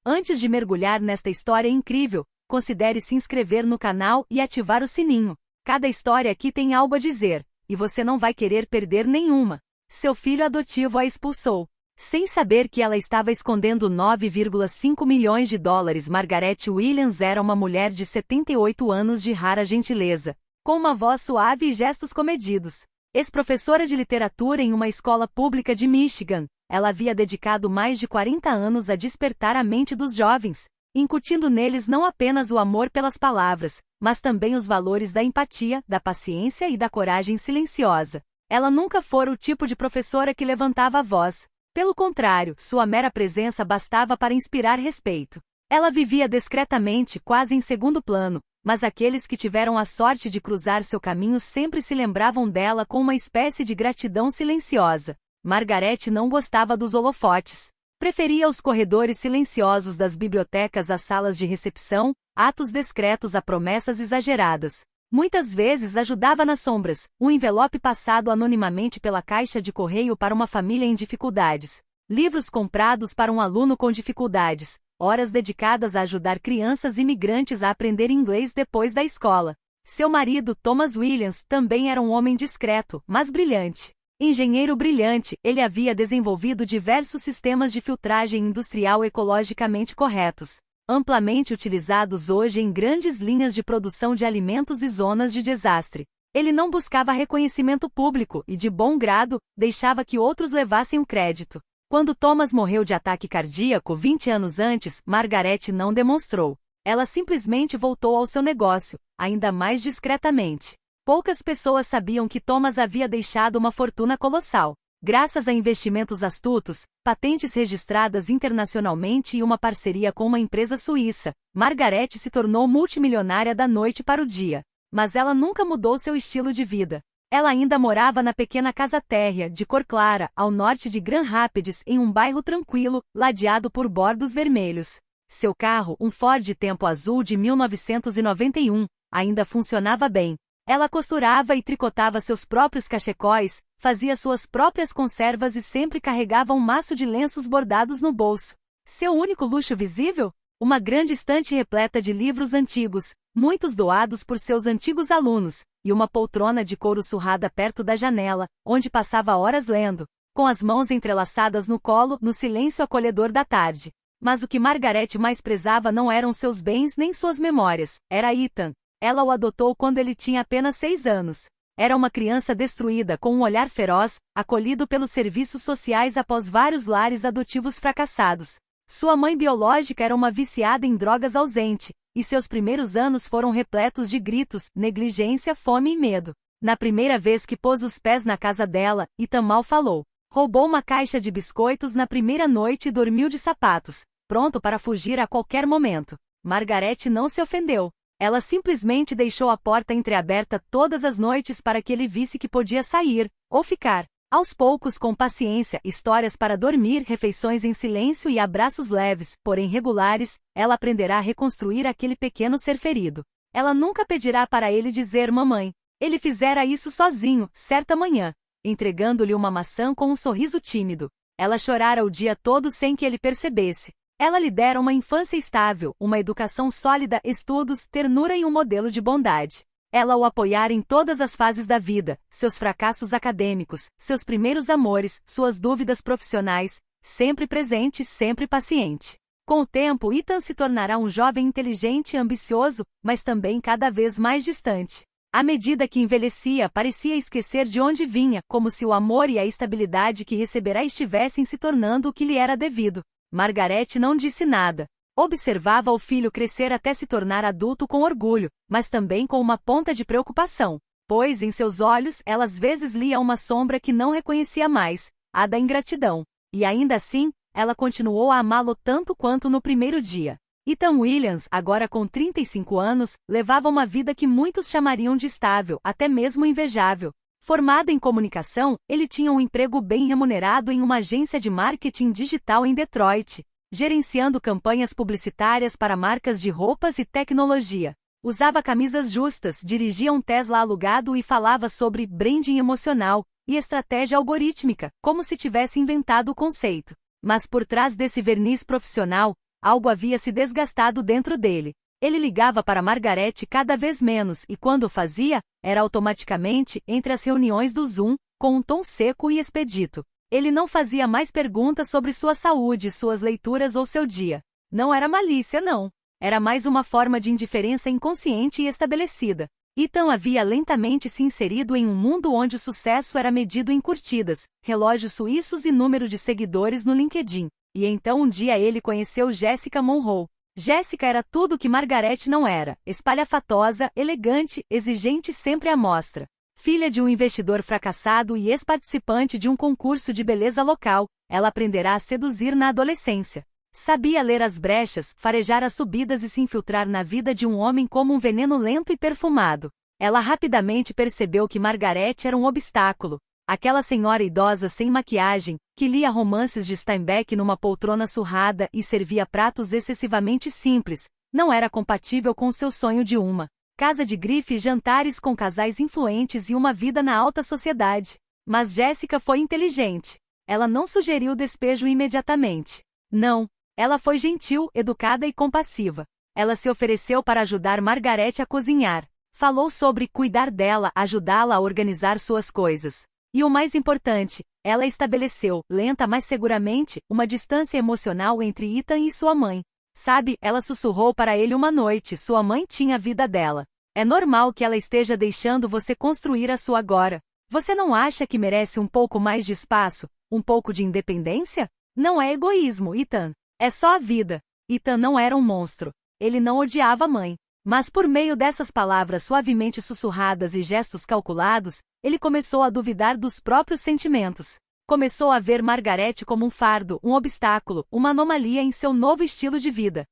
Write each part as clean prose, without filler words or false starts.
Antes de mergulhar nesta história incrível, considere se inscrever no canal e ativar o sininho. Cada história aqui tem algo a dizer, e você não vai querer perder nenhuma. Seu filho adotivo a expulsou. Sem saber que ela estava escondendo 9,5 milhões de dólares. Margaret Williams era uma mulher de 78 anos de rara gentileza, com uma voz suave e gestos comedidos. Ex-professora de literatura em uma escola pública de Michigan, ela havia dedicado mais de 40 anos a despertar a mente dos jovens, incutindo neles não apenas o amor pelas palavras, mas também os valores da empatia, da paciência e da coragem silenciosa. Ela nunca fora o tipo de professora que levantava a voz. Pelo contrário, sua mera presença bastava para inspirar respeito. Ela vivia discretamente, quase em segundo plano, mas aqueles que tiveram a sorte de cruzar seu caminho sempre se lembravam dela com uma espécie de gratidão silenciosa. Margaret não gostava dos holofotes. Preferia os corredores silenciosos das bibliotecas às salas de recepção, atos discretos a promessas exageradas. Muitas vezes ajudava nas sombras, um envelope passado anonimamente pela caixa de correio para uma família em dificuldades, livros comprados para um aluno com dificuldades, horas dedicadas a ajudar crianças imigrantes a aprender inglês depois da escola. Seu marido, Thomas Williams, também era um homem discreto, mas brilhante. Engenheiro brilhante, ele havia desenvolvido diversos sistemas de filtragem industrial ecologicamente corretos, amplamente utilizados hoje em grandes linhas de produção de alimentos e zonas de desastre. Ele não buscava reconhecimento público e, de bom grado, deixava que outros levassem o crédito. Quando Thomas morreu de ataque cardíaco 20 anos antes, Margaret não demonstrou. Ela simplesmente voltou ao seu negócio, ainda mais discretamente. Poucas pessoas sabiam que Thomas havia deixado uma fortuna colossal. Graças a investimentos astutos, patentes registradas internacionalmente e uma parceria com uma empresa suíça, Margaret se tornou multimilionária da noite para o dia. Mas ela nunca mudou seu estilo de vida. Ela ainda morava na pequena casa térrea, de cor clara, ao norte de Grand Rapids, em um bairro tranquilo, ladeado por bordos vermelhos. Seu carro, um Ford Tempo azul de 1991, ainda funcionava bem. Ela costurava e tricotava seus próprios cachecóis, fazia suas próprias conservas e sempre carregava um maço de lenços bordados no bolso. Seu único luxo visível? Uma grande estante repleta de livros antigos, muitos doados por seus antigos alunos, e uma poltrona de couro surrada perto da janela, onde passava horas lendo, com as mãos entrelaçadas no colo, no silêncio acolhedor da tarde. Mas o que Margaret mais prezava não eram seus bens nem suas memórias, era Ethan. Ela o adotou quando ele tinha apenas 6 anos. Era uma criança destruída com um olhar feroz, acolhido pelos serviços sociais após vários lares adotivos fracassados. Sua mãe biológica era uma viciada em drogas ausente, e seus primeiros anos foram repletos de gritos, negligência, fome e medo. Na primeira vez que pôs os pés na casa dela, Ethan mal falou. Roubou uma caixa de biscoitos na primeira noite e dormiu de sapatos, pronto para fugir a qualquer momento. Margaret não se ofendeu. Ela simplesmente deixou a porta entreaberta todas as noites para que ele visse que podia sair, ou ficar. Aos poucos, com paciência, histórias para dormir, refeições em silêncio e abraços leves, porém regulares, ela aprenderá a reconstruir aquele pequeno ser ferido. Ela nunca pedirá para ele dizer mamãe. Ele fizera isso sozinho, certa manhã, entregando-lhe uma maçã com um sorriso tímido. Ela chorara o dia todo sem que ele percebesse. Ela lhe dera uma infância estável, uma educação sólida, estudos, ternura e um modelo de bondade. Ela o apoiara em todas as fases da vida, seus fracassos acadêmicos, seus primeiros amores, suas dúvidas profissionais, sempre presente, sempre paciente. Com o tempo, Ethan se tornará um jovem inteligente e ambicioso, mas também cada vez mais distante. À medida que envelhecia, parecia esquecer de onde vinha, como se o amor e a estabilidade que receberá estivessem se tornando o que lhe era devido. Margaret não disse nada. Observava o filho crescer até se tornar adulto com orgulho, mas também com uma ponta de preocupação, pois em seus olhos ela às vezes lia uma sombra que não reconhecia mais, a da ingratidão. E ainda assim, ela continuou a amá-lo tanto quanto no primeiro dia. Ethan Williams, agora com 35 anos, levava uma vida que muitos chamariam de estável, até mesmo invejável. Formado em comunicação, ele tinha um emprego bem remunerado em uma agência de marketing digital em Detroit, gerenciando campanhas publicitárias para marcas de roupas e tecnologia. Usava camisas justas, dirigia um Tesla alugado e falava sobre branding emocional e estratégia algorítmica, como se tivesse inventado o conceito. Mas por trás desse verniz profissional, Algo havia se desgastado dentro dele. Ele ligava para Margaret cada vez menos e quando o fazia, era automaticamente entre as reuniões do Zoom, com um tom seco e expedito. Ele não fazia mais perguntas sobre sua saúde, suas leituras ou seu dia. Não era malícia, não. Era mais uma forma de indiferença inconsciente e estabelecida. Ethan havia lentamente se inserido em um mundo onde o sucesso era medido em curtidas, relógios suíços e número de seguidores no LinkedIn. E então um dia ele conheceu Jessica Monroe. Jessica era tudo o que Margaret não era, espalhafatosa, elegante, exigente sempre à mostra. Filha de um investidor fracassado e ex-participante de um concurso de beleza local, ela aprenderá a seduzir na adolescência. Sabia ler as brechas, farejar as subidas e se infiltrar na vida de um homem como um veneno lento e perfumado. Ela rapidamente percebeu que Margaret era um obstáculo. Aquela senhora idosa sem maquiagem, que lia romances de Steinbeck numa poltrona surrada e servia pratos excessivamente simples, não era compatível com seu sonho de uma casa de grife e jantares com casais influentes e uma vida na alta sociedade. Mas Jessica foi inteligente. Ela não sugeriu o despejo imediatamente. Não. Ela foi gentil, educada e compassiva. Ela se ofereceu para ajudar Margaret a cozinhar. Falou sobre cuidar dela, ajudá-la a organizar suas coisas. E o mais importante, ela estabeleceu, lenta mas seguramente, uma distância emocional entre Ethan e sua mãe. Sabe, ela sussurrou para ele uma noite, sua mãe tinha a vida dela. É normal que ela esteja deixando você construir a sua agora. Você não acha que merece um pouco mais de espaço, um pouco de independência? Não é egoísmo, Ethan. É só a vida. Ethan não era um monstro. Ele não odiava a mãe. Mas por meio dessas palavras suavemente sussurradas e gestos calculados, ele começou a duvidar dos próprios sentimentos. Começou a ver Margaret como um fardo, um obstáculo, uma anomalia em seu novo estilo de vida.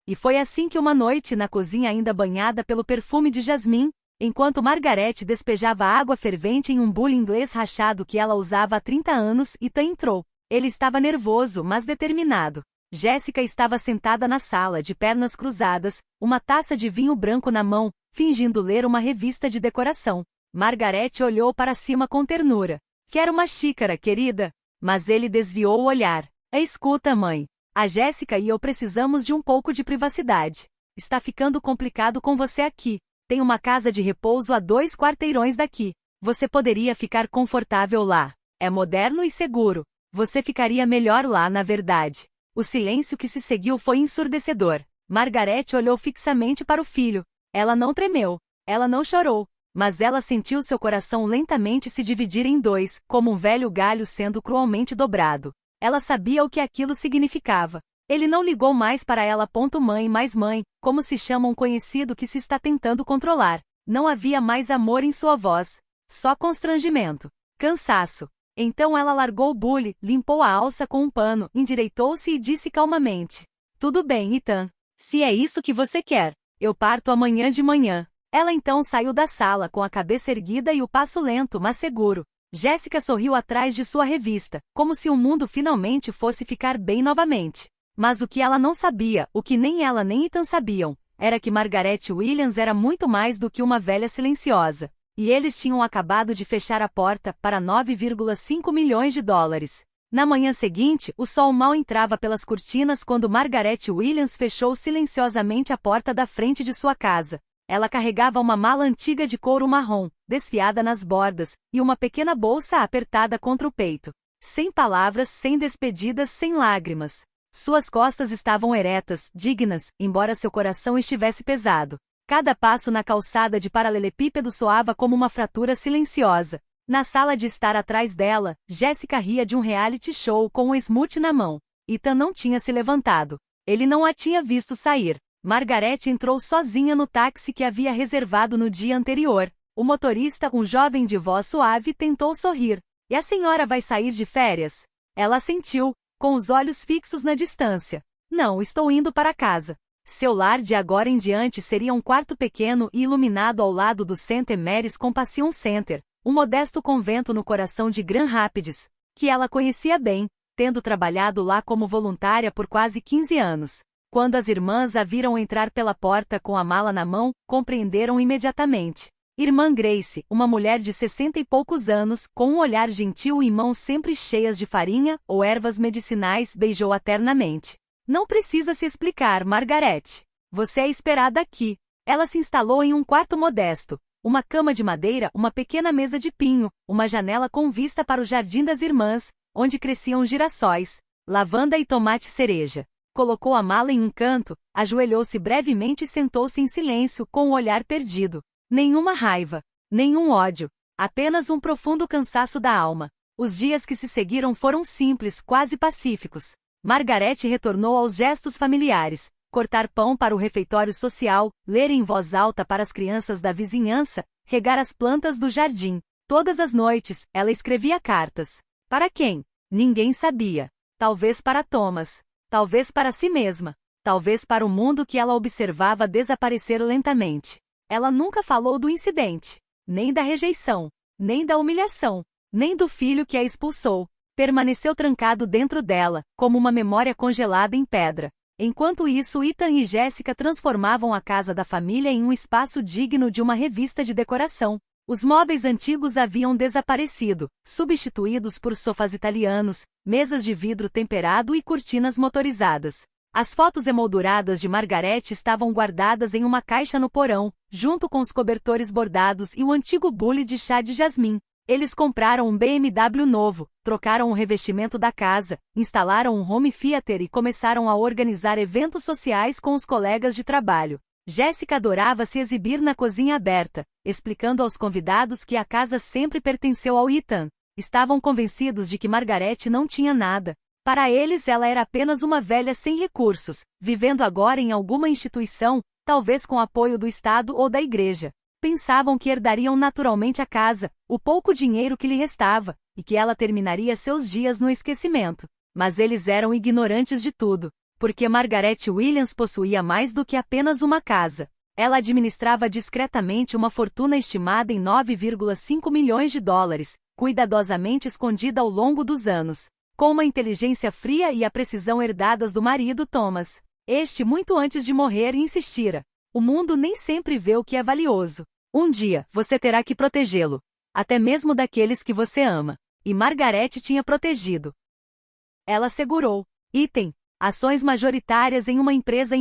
E foi assim que uma noite na cozinha ainda banhada pelo perfume de jasmim, enquanto Margaret despejava água fervente em um bule inglês rachado que ela usava há 30 anos, Ethan entrou. Ele estava nervoso, mas determinado. Jessica estava sentada na sala, de pernas cruzadas, uma taça de vinho branco na mão, fingindo ler uma revista de decoração. Margaret olhou para cima com ternura. Quero uma xícara, querida. Mas ele desviou o olhar. Escuta, mãe. A Jessica e eu precisamos de um pouco de privacidade. Está ficando complicado com você aqui. Tem uma casa de repouso a 2 quarteirões daqui. Você poderia ficar confortável lá. É moderno e seguro. Você ficaria melhor lá, na verdade. O silêncio que se seguiu foi ensurdecedor. Margaret olhou fixamente para o filho. Ela não tremeu. Ela não chorou. Mas ela sentiu seu coração lentamente se dividir em dois, como um velho galho sendo cruelmente dobrado. Ela sabia o que aquilo significava. Ele não ligou mais para ela. Mãe mais mãe, como se chama um conhecido que se está tentando controlar. Não havia mais amor em sua voz. Só constrangimento. Cansaço. Então ela largou o bule, limpou a alça com um pano, endireitou-se e disse calmamente. Tudo bem, Ethan. Se é isso que você quer, eu parto amanhã de manhã. Ela então saiu da sala com a cabeça erguida e o passo lento, mas seguro. Jessica sorriu atrás de sua revista, como se o mundo finalmente fosse ficar bem novamente. Mas o que ela não sabia, o que nem ela nem Ethan sabiam, era que Margaret Williams era muito mais do que uma velha silenciosa. E eles tinham acabado de fechar a porta para 9,5 milhões de dólares. Na manhã seguinte, o sol mal entrava pelas cortinas quando Margaret Williams fechou silenciosamente a porta da frente de sua casa. Ela carregava uma mala antiga de couro marrom, desfiada nas bordas, e uma pequena bolsa apertada contra o peito. Sem palavras, sem despedidas, sem lágrimas. Suas costas estavam eretas, dignas, embora seu coração estivesse pesado. Cada passo na calçada de paralelepípedo soava como uma fratura silenciosa. Na sala de estar atrás dela, Jessica ria de um reality show com um smoothie na mão. Ethan não tinha se levantado. Ele não a tinha visto sair. Margaret entrou sozinha no táxi que havia reservado no dia anterior. O motorista, um jovem de voz suave, tentou sorrir. E a senhora vai sair de férias? Ela assentiu, com os olhos fixos na distância. Não, estou indo para casa. Seu lar de agora em diante seria um quarto pequeno e iluminado ao lado do St. Mary's Compassion Center, um modesto convento no coração de Grand Rapids, que ela conhecia bem, tendo trabalhado lá como voluntária por quase 15 anos. Quando as irmãs a viram entrar pela porta com a mala na mão, compreenderam imediatamente. Irmã Grace, uma mulher de 60 e poucos anos, com um olhar gentil e mãos sempre cheias de farinha ou ervas medicinais, beijou-a ternamente. Não precisa se explicar, Margaret. Você é esperada aqui. Ela se instalou em um quarto modesto. Uma cama de madeira, uma pequena mesa de pinho, uma janela com vista para o Jardim das Irmãs, onde cresciam girassóis, lavanda e tomate cereja. Colocou a mala em um canto, ajoelhou-se brevemente e sentou-se em silêncio, com o olhar perdido. Nenhuma raiva, nenhum ódio, apenas um profundo cansaço da alma. Os dias que se seguiram foram simples, quase pacíficos. Margaret retornou aos gestos familiares. Cortar pão para o refeitório social, ler em voz alta para as crianças da vizinhança, regar as plantas do jardim. Todas as noites, ela escrevia cartas. Para quem? Ninguém sabia. Talvez para Thomas. Talvez para si mesma. Talvez para o mundo que ela observava desaparecer lentamente. Ela nunca falou do incidente. Nem da rejeição. Nem da humilhação. Nem do filho que a expulsou. Permaneceu trancado dentro dela, como uma memória congelada em pedra. Enquanto isso, Ethan e Jessica transformavam a casa da família em um espaço digno de uma revista de decoração. Os móveis antigos haviam desaparecido, substituídos por sofás italianos, mesas de vidro temperado e cortinas motorizadas. As fotos emolduradas de Margaret estavam guardadas em uma caixa no porão, junto com os cobertores bordados e o antigo bule de chá de jasmim. Eles compraram um BMW novo, trocaram o revestimento da casa, instalaram um home theater e começaram a organizar eventos sociais com os colegas de trabalho. Jessica adorava se exibir na cozinha aberta, explicando aos convidados que a casa sempre pertenceu ao Ethan. Estavam convencidos de que Margaret não tinha nada. Para eles ela era apenas uma velha sem recursos, vivendo agora em alguma instituição, talvez com apoio do Estado ou da igreja. Pensavam que herdariam naturalmente a casa, o pouco dinheiro que lhe restava, e que ela terminaria seus dias no esquecimento. Mas eles eram ignorantes de tudo, porque Margaret Williams possuía mais do que apenas uma casa. Ela administrava discretamente uma fortuna estimada em 9,5 milhões de dólares, cuidadosamente escondida ao longo dos anos, com uma inteligência fria e a precisão herdadas do marido Thomas. Este, muito antes de morrer, insistira: o mundo nem sempre vê o que é valioso. Um dia, você terá que protegê-lo. Até mesmo daqueles que você ama. E Margaret tinha protegido. Ela segurou. Item. Ações majoritárias em uma empresa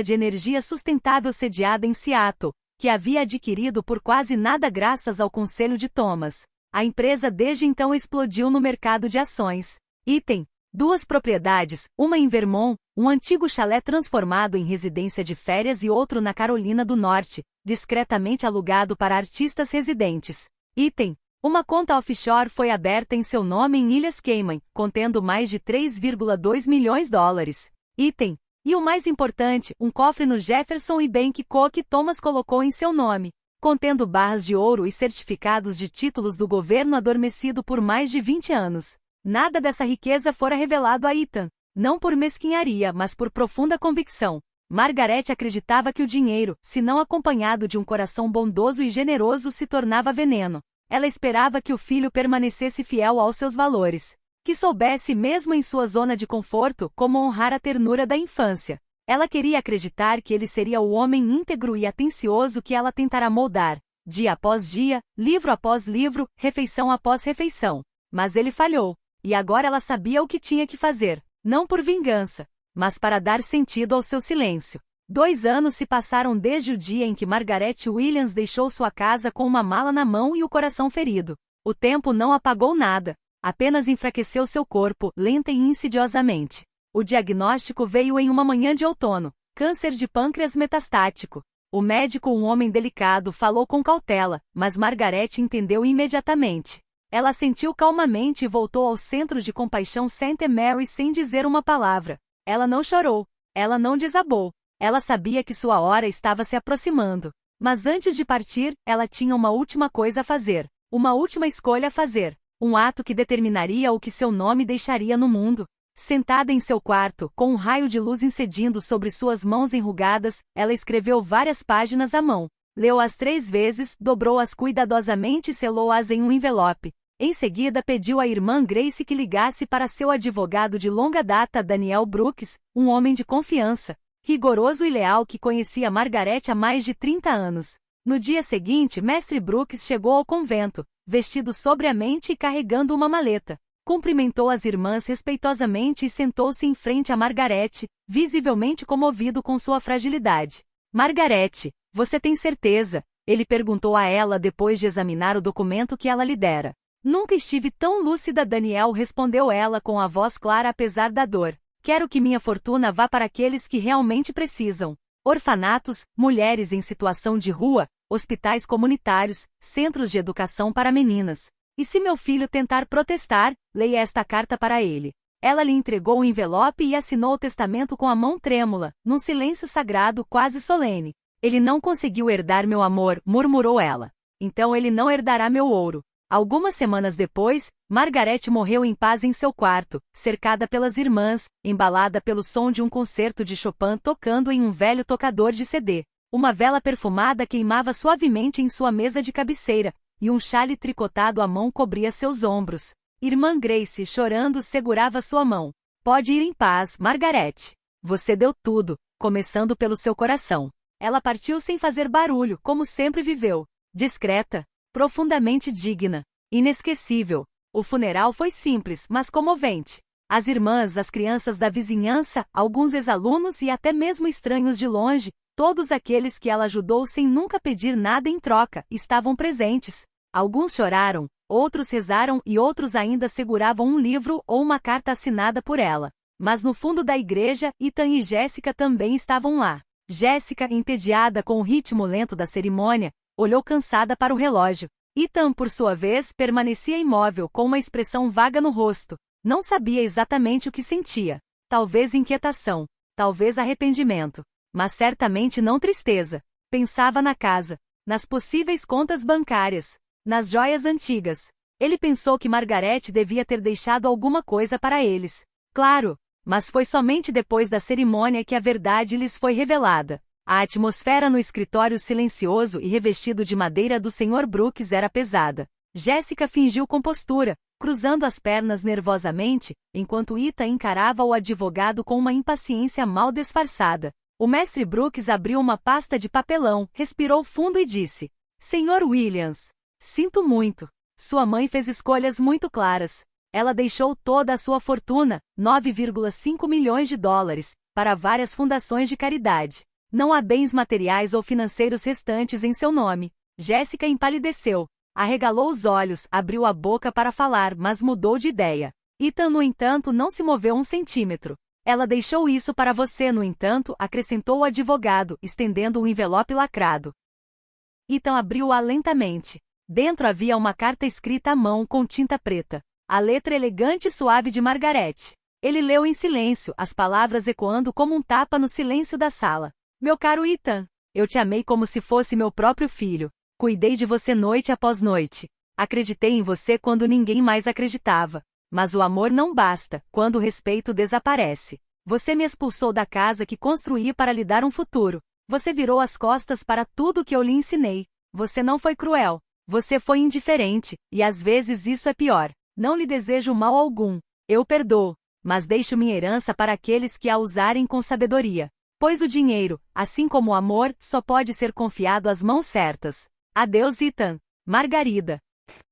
de energia sustentável sediada em Seattle, que havia adquirido por quase nada graças ao conselho de Thomas. A empresa desde então explodiu no mercado de ações. Item. 2 propriedades, uma em Vermont, um antigo chalé transformado em residência de férias e outro na Carolina do Norte, discretamente alugado para artistas residentes. Item. Uma conta offshore foi aberta em seu nome em Ilhas Cayman, contendo mais de 3,2 milhões de dólares. Item. E o mais importante, um cofre no Jefferson e Bank Co. que Thomas colocou em seu nome, contendo barras de ouro e certificados de títulos do governo adormecido por mais de 20 anos. Nada dessa riqueza fora revelado a Ethan, não por mesquinharia, mas por profunda convicção. Margaret acreditava que o dinheiro, se não acompanhado de um coração bondoso e generoso, se tornava veneno. Ela esperava que o filho permanecesse fiel aos seus valores, que soubesse mesmo em sua zona de conforto como honrar a ternura da infância. Ela queria acreditar que ele seria o homem íntegro e atencioso que ela tentará moldar, dia após dia, livro após livro, refeição após refeição. Mas ele falhou. E agora ela sabia o que tinha que fazer, não por vingança, mas para dar sentido ao seu silêncio. 2 anos se passaram desde o dia em que Margaret Williams deixou sua casa com uma mala na mão e o coração ferido. O tempo não apagou nada, apenas enfraqueceu seu corpo, lenta e insidiosamente. O diagnóstico veio em uma manhã de outono: câncer de pâncreas metastático. O médico, um homem delicado, falou com cautela, mas Margaret entendeu imediatamente. Ela sentiu calmamente e voltou ao centro de compaixão St. Mary sem dizer uma palavra. Ela não chorou. Ela não desabou. Ela sabia que sua hora estava se aproximando. Mas antes de partir, ela tinha uma última coisa a fazer. Uma última escolha a fazer. Um ato que determinaria o que seu nome deixaria no mundo. Sentada em seu quarto, com um raio de luz incidindo sobre suas mãos enrugadas, ela escreveu várias páginas à mão. Leu-as 3 vezes, dobrou-as cuidadosamente e selou-as em um envelope. Em seguida pediu à irmã Grace que ligasse para seu advogado de longa data, Daniel Brooks, um homem de confiança, rigoroso e leal que conhecia Margaret há mais de 30 anos. No dia seguinte, Mestre Brooks chegou ao convento, vestido sobriamente e carregando uma maleta. Cumprimentou as irmãs respeitosamente e sentou-se em frente a Margarete, visivelmente comovido com sua fragilidade. Margarete, você tem certeza? Ele perguntou a ela depois de examinar o documento que ela lhe dera. Nunca estive tão lúcida, Daniel, respondeu ela com a voz clara apesar da dor. Quero que minha fortuna vá para aqueles que realmente precisam. Orfanatos, mulheres em situação de rua, hospitais comunitários, centros de educação para meninas. E se meu filho tentar protestar, leia esta carta para ele. Ela lhe entregou o envelope e assinou o testamento com a mão trêmula, num silêncio sagrado quase solene. Ele não conseguiu herdar meu amor, murmurou ela. Então ele não herdará meu ouro. Algumas semanas depois, Margarete morreu em paz em seu quarto, cercada pelas irmãs, embalada pelo som de um concerto de Chopin tocando em um velho tocador de CD. Uma vela perfumada queimava suavemente em sua mesa de cabeceira, e um xale tricotado à mão cobria seus ombros. Irmã Grace, chorando, segurava sua mão. Pode ir em paz, Margarete. Você deu tudo, começando pelo seu coração. Ela partiu sem fazer barulho, como sempre viveu. Discreta, profundamente digna, inesquecível. O funeral foi simples, mas comovente. As irmãs, as crianças da vizinhança, alguns ex-alunos e até mesmo estranhos de longe, todos aqueles que ela ajudou sem nunca pedir nada em troca, estavam presentes. Alguns choraram, outros rezaram e outros ainda seguravam um livro ou uma carta assinada por ela. Mas no fundo da igreja, Ethan e Jéssica também estavam lá. Jéssica, entediada com o ritmo lento da cerimônia, olhou cansada para o relógio. Ethan, por sua vez, permanecia imóvel com uma expressão vaga no rosto. Não sabia exatamente o que sentia. Talvez inquietação, talvez arrependimento, mas certamente não tristeza. Pensava na casa, nas possíveis contas bancárias, nas joias antigas. Ele pensou que Margarete devia ter deixado alguma coisa para eles. Claro, mas foi somente depois da cerimônia que a verdade lhes foi revelada. A atmosfera no escritório silencioso e revestido de madeira do Sr. Brooks era pesada. Jéssica fingiu compostura, cruzando as pernas nervosamente, enquanto Ethan encarava o advogado com uma impaciência mal disfarçada. O mestre Brooks abriu uma pasta de papelão, respirou fundo e disse: Sr. Williams, sinto muito. Sua mãe fez escolhas muito claras. Ela deixou toda a sua fortuna, 9,5 milhões de dólares, para várias fundações de caridade. Não há bens materiais ou financeiros restantes em seu nome. Jéssica empalideceu. Arregalou os olhos, abriu a boca para falar, mas mudou de ideia. Ethan, no entanto, não se moveu um centímetro. Ela deixou isso para você, no entanto, acrescentou o advogado, estendendo um envelope lacrado. Ethan abriu-a lentamente. Dentro havia uma carta escrita à mão com tinta preta. A letra elegante e suave de Margarete. Ele leu em silêncio, as palavras ecoando como um tapa no silêncio da sala. Meu caro Ethan, eu te amei como se fosse meu próprio filho. Cuidei de você noite após noite. Acreditei em você quando ninguém mais acreditava. Mas o amor não basta, quando o respeito desaparece. Você me expulsou da casa que construí para lhe dar um futuro. Você virou as costas para tudo que eu lhe ensinei. Você não foi cruel. Você foi indiferente, e às vezes isso é pior. Não lhe desejo mal algum. Eu perdoo, mas deixo minha herança para aqueles que a usarem com sabedoria. Pois o dinheiro, assim como o amor, só pode ser confiado às mãos certas. Adeus, Ethan. Margarida.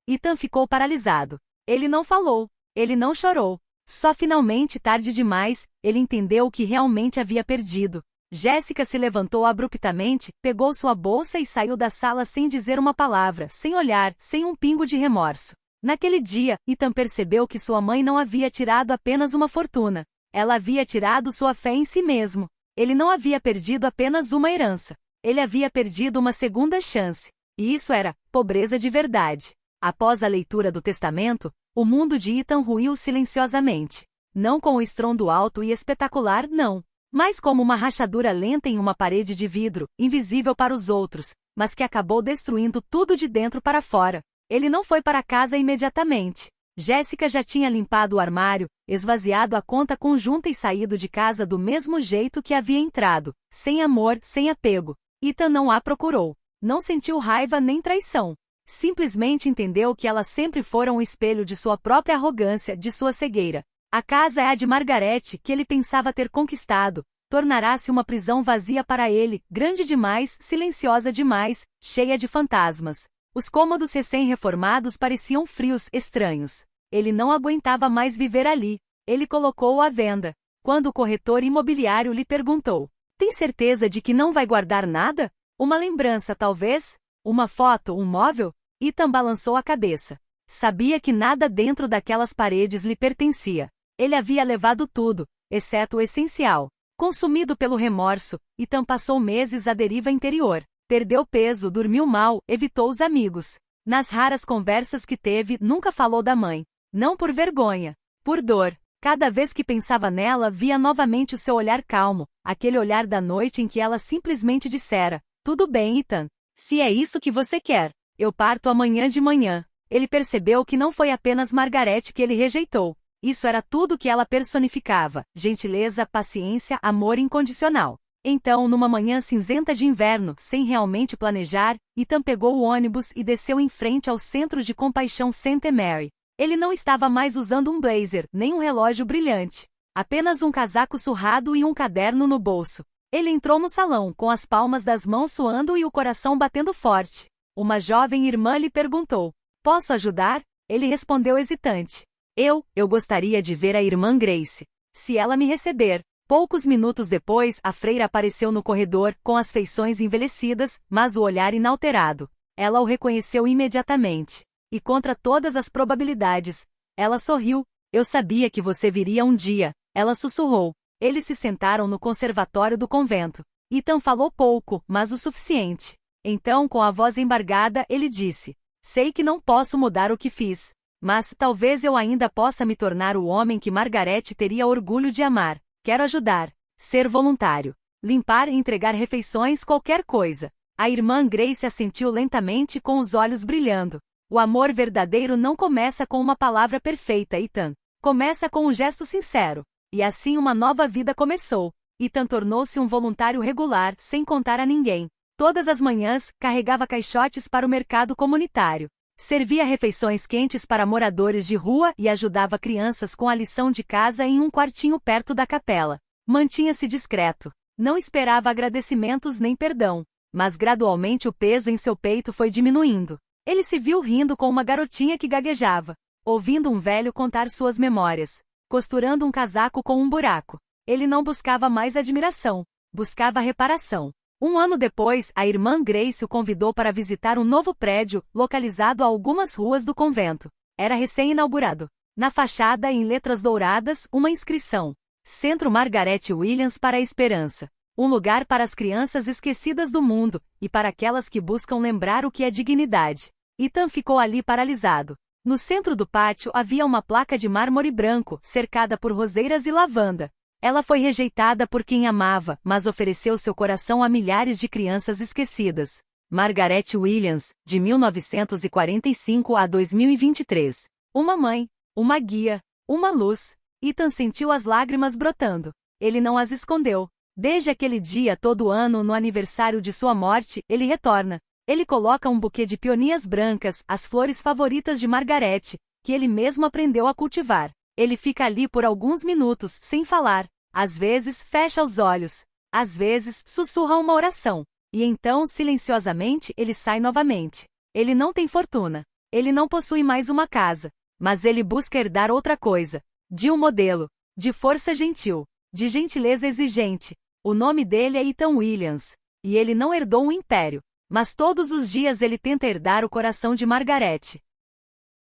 Ethan ficou paralisado. Ele não falou. Ele não chorou. Só finalmente, tarde demais, ele entendeu o que realmente havia perdido. Jéssica se levantou abruptamente, pegou sua bolsa e saiu da sala sem dizer uma palavra, sem olhar, sem um pingo de remorso. Naquele dia, Ethan percebeu que sua mãe não havia tirado apenas uma fortuna. Ela havia tirado sua fé em si mesmo. Ele não havia perdido apenas uma herança. Ele havia perdido uma segunda chance. E isso era pobreza de verdade. Após a leitura do testamento, o mundo de Ethan ruiu silenciosamente. Não com o estrondo alto e espetacular, não. Mas como uma rachadura lenta em uma parede de vidro, invisível para os outros, mas que acabou destruindo tudo de dentro para fora. Ele não foi para casa imediatamente. Jéssica já tinha limpado o armário, esvaziado a conta conjunta e saído de casa do mesmo jeito que havia entrado, sem amor, sem apego. Ethan não a procurou. Não sentiu raiva nem traição. Simplesmente entendeu que ela sempre fora um espelho de sua própria arrogância, de sua cegueira. A casa é a de Margarete, que ele pensava ter conquistado. Tornará-se uma prisão vazia para ele, grande demais, silenciosa demais, cheia de fantasmas. Os cômodos recém-reformados pareciam frios, estranhos. Ele não aguentava mais viver ali. Ele colocou-o à venda. Quando o corretor imobiliário lhe perguntou: "Tem certeza de que não vai guardar nada? Uma lembrança, talvez? Uma foto, um móvel?" Ethan balançou a cabeça. Sabia que nada dentro daquelas paredes lhe pertencia. Ele havia levado tudo, exceto o essencial. Consumido pelo remorso, Ethan passou meses à deriva interior. Perdeu peso, dormiu mal, evitou os amigos. Nas raras conversas que teve, nunca falou da mãe. Não por vergonha, por dor. Cada vez que pensava nela, via novamente o seu olhar calmo, aquele olhar da noite em que ela simplesmente dissera: "Tudo bem, Ethan. Se é isso que você quer, eu parto amanhã de manhã." Ele percebeu que não foi apenas Margaret que ele rejeitou. Isso era tudo que ela personificava: gentileza, paciência, amor incondicional. Então, numa manhã cinzenta de inverno, sem realmente planejar, Ethan pegou o ônibus e desceu em frente ao Centro de Compaixão St. Mary. Ele não estava mais usando um blazer, nem um relógio brilhante. Apenas um casaco surrado e um caderno no bolso. Ele entrou no salão, com as palmas das mãos suando e o coração batendo forte. Uma jovem irmã lhe perguntou: "Posso ajudar?" Ele respondeu hesitante: Eu gostaria de ver a irmã Grace. Se ela me receber." Poucos minutos depois, a freira apareceu no corredor, com as feições envelhecidas, mas o olhar inalterado. Ela o reconheceu imediatamente. E contra todas as probabilidades, ela sorriu. "Eu sabia que você viria um dia," ela sussurrou. Eles se sentaram no conservatório do convento. Ethan falou pouco, mas o suficiente. Então, com a voz embargada, ele disse: "Sei que não posso mudar o que fiz. Mas talvez eu ainda possa me tornar o homem que Margaret teria orgulho de amar. Quero ajudar. Ser voluntário. Limpar e entregar refeições, qualquer coisa." A irmã Grace assentiu lentamente com os olhos brilhando. "O amor verdadeiro não começa com uma palavra perfeita, Ethan. Começa com um gesto sincero." E assim uma nova vida começou. Ethan tornou-se um voluntário regular, sem contar a ninguém. Todas as manhãs, carregava caixotes para o mercado comunitário. Servia refeições quentes para moradores de rua e ajudava crianças com a lição de casa em um quartinho perto da capela. Mantinha-se discreto. Não esperava agradecimentos nem perdão. Mas gradualmente o peso em seu peito foi diminuindo. Ele se viu rindo com uma garotinha que gaguejava, ouvindo um velho contar suas memórias, costurando um casaco com um buraco. Ele não buscava mais admiração, buscava reparação. Um ano depois, a irmã Grace o convidou para visitar um novo prédio, localizado a algumas ruas do convento. Era recém-inaugurado. Na fachada, em letras douradas, uma inscrição: Centro Margaret Williams para a Esperança. Um lugar para as crianças esquecidas do mundo, e para aquelas que buscam lembrar o que é dignidade. Ethan ficou ali paralisado. No centro do pátio havia uma placa de mármore branco, cercada por roseiras e lavanda. Ela foi rejeitada por quem amava, mas ofereceu seu coração a milhares de crianças esquecidas. Margaret Williams, de 1945 a 2023. Uma mãe, uma guia, uma luz. Ethan sentiu as lágrimas brotando. Ele não as escondeu. Desde aquele dia, todo ano, no aniversário de sua morte, ele retorna. Ele coloca um buquê de peonias brancas, as flores favoritas de Margaret, que ele mesmo aprendeu a cultivar. Ele fica ali por alguns minutos, sem falar. Às vezes, fecha os olhos. Às vezes, sussurra uma oração. E então, silenciosamente, ele sai novamente. Ele não tem fortuna. Ele não possui mais uma casa. Mas ele busca herdar outra coisa. De um modelo. De força gentil. De gentileza exigente. O nome dele é Ethan Williams. E ele não herdou um império. Mas todos os dias ele tenta herdar o coração de Margaret.